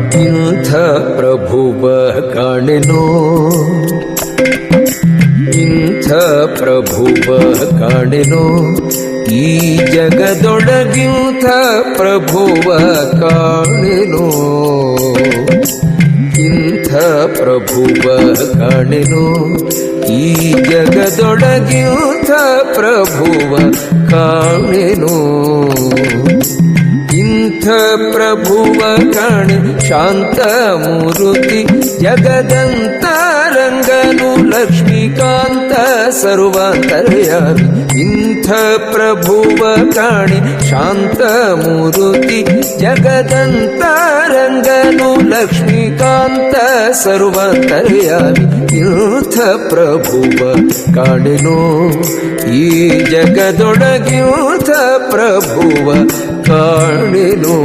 ಇಂಥ ಪ್ರಭುವ ಕಾಣೆನೋ, ಇಂಥ ಪ್ರಭುವ ಕಾಣೆನೋ, ಈ ಜಗದೊಳಗಿಂಥ ಪ್ರಭುವ ಕಾಣೆನೋ, ಇಂಥ ಪ್ರಭುವ ಕಾಣೆನೋ, ಈ ಜಗದೊಳಗಿಂಥ ಪ್ರಭುವ ಕಾಣೆನೋ. ಇಂಥ ಪ್ರಭುವ ಕಾಣೆ ಶಾಂತ ಮೂರುತಿ ಜಗದಂತರಂಗನು ಲಕ್ಷ್ಮೀಕಾಂತ ಸರ್ವಾಂತರ್ಯಾಮಿ. ಇಂಥ ಪ್ರಭುವ ಕಾಣೆ ಶಾಂತ ಮೂರುತಿ ಜಗದಂತರಂಗನು ಲಕ್ಷ್ಮೀಕಾಂತ ಸರ್ವಾಂತರ್ಯಾಮಿ. ಇಂಥ ಪ್ರಭುವ ಕಾಣೆನೋ, ಈ ಜಗದೊಳಗಿಂಥ ಪ್ರಭುವ ಕಾಣೆನೋ.